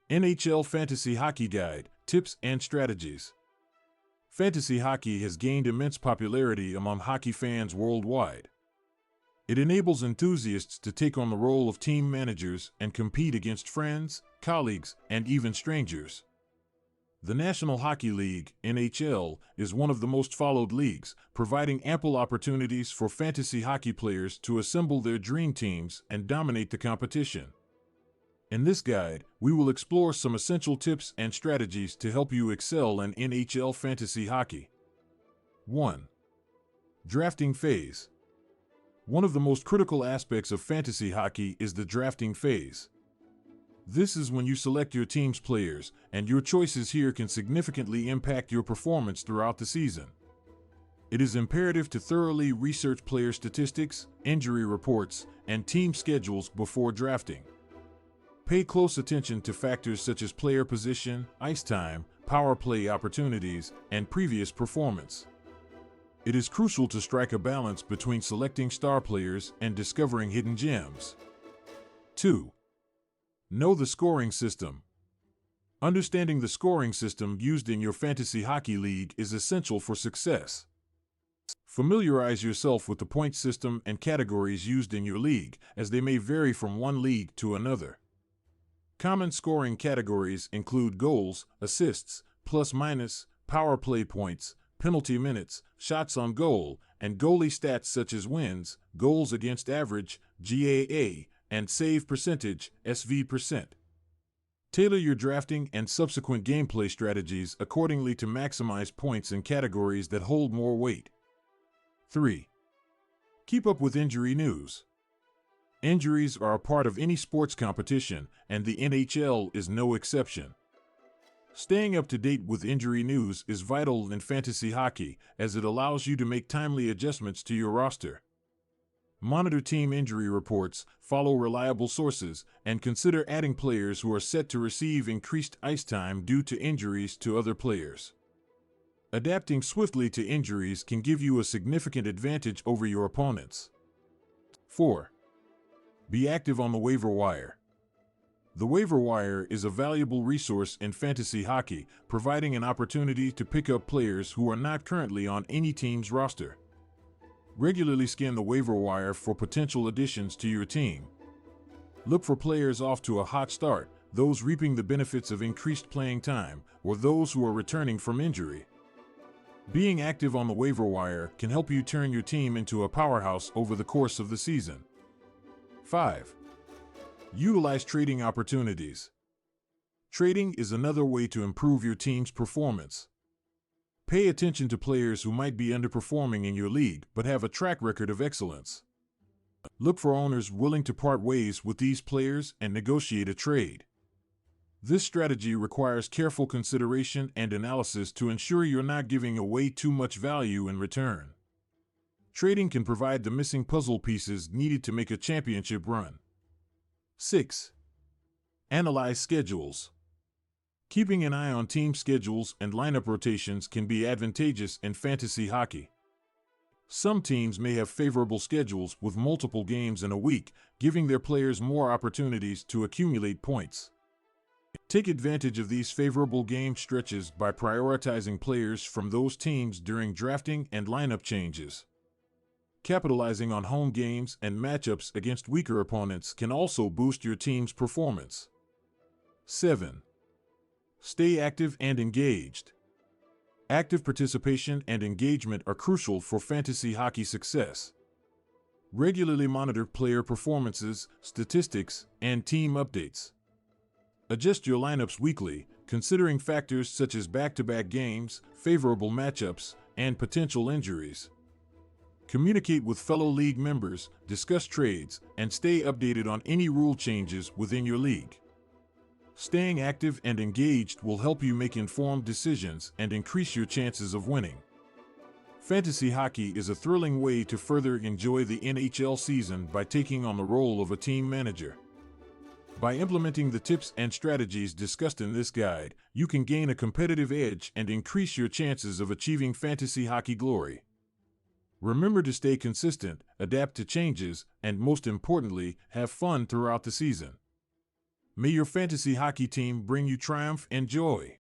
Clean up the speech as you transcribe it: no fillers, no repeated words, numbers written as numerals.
NHL Fantasy Hockey Guide, Tips and Strategies. Fantasy hockey has gained immense popularity among hockey fans worldwide. It enables enthusiasts to take on the role of team managers and compete against friends, colleagues, and even strangers. The National Hockey League, NHL, is one of the most followed leagues, providing ample opportunities for fantasy hockey players to assemble their dream teams and dominate the competition. In this guide, we will explore some essential tips and strategies to help you excel in NHL fantasy hockey. 1. Drafting phase. One of the most critical aspects of fantasy hockey is the drafting phase. This is when you select your team's players, and your choices here can significantly impact your performance throughout the season. It is imperative to thoroughly research player statistics, injury reports, and team schedules before drafting. Pay close attention to factors such as player position, ice time, power play opportunities, and previous performance. It is crucial to strike a balance between selecting star players and discovering hidden gems. 2. Know the scoring system. Understanding the scoring system used in your fantasy hockey league is essential for success. Familiarize yourself with the point system and categories used in your league, as they may vary from one league to another. Common scoring categories include goals, assists, plus-minus, power play points, penalty minutes, shots on goal, and goalie stats such as wins, goals against average, GAA, and save percentage, SV%. Tailor your drafting and subsequent gameplay strategies accordingly to maximize points in categories that hold more weight. 3. Keep up with injury news. Injuries are a part of any sports competition, and the NHL is no exception. Staying up to date with injury news is vital in fantasy hockey, as it allows you to make timely adjustments to your roster. Monitor team injury reports, follow reliable sources, and consider adding players who are set to receive increased ice time due to injuries to other players. Adapting swiftly to injuries can give you a significant advantage over your opponents. 4. Be active on the waiver wire. The waiver wire is a valuable resource in fantasy hockey, providing an opportunity to pick up players who are not currently on any team's roster. Regularly scan the waiver wire for potential additions to your team. Look for players off to a hot start, those reaping the benefits of increased playing time, or those who are returning from injury. Being active on the waiver wire can help you turn your team into a powerhouse over the course of the season. 5. Utilize trading opportunities. Trading is another way to improve your team's performance. Pay attention to players who might be underperforming in your league but have a track record of excellence. Look for owners willing to part ways with these players and negotiate a trade. This strategy requires careful consideration and analysis to ensure you're not giving away too much value in return. Trading can provide the missing puzzle pieces needed to make a championship run. 6. Analyze schedules. Keeping an eye on team schedules and lineup rotations can be advantageous in fantasy hockey. Some teams may have favorable schedules with multiple games in a week, giving their players more opportunities to accumulate points. Take advantage of these favorable game stretches by prioritizing players from those teams during drafting and lineup changes. Capitalizing on home games and matchups against weaker opponents can also boost your team's performance. 7. Stay active and engaged. Active participation and engagement are crucial for fantasy hockey success. Regularly monitor player performances, statistics, and team updates. Adjust your lineups weekly, considering factors such as back-to-back games, favorable matchups, and potential injuries. Communicate with fellow league members, discuss trades, and stay updated on any rule changes within your league. Staying active and engaged will help you make informed decisions and increase your chances of winning. Fantasy hockey is a thrilling way to further enjoy the NHL season by taking on the role of a team manager. By implementing the tips and strategies discussed in this guide, you can gain a competitive edge and increase your chances of achieving fantasy hockey glory. Remember to stay consistent, adapt to changes, and most importantly, have fun throughout the season. May your fantasy hockey team bring you triumph and joy.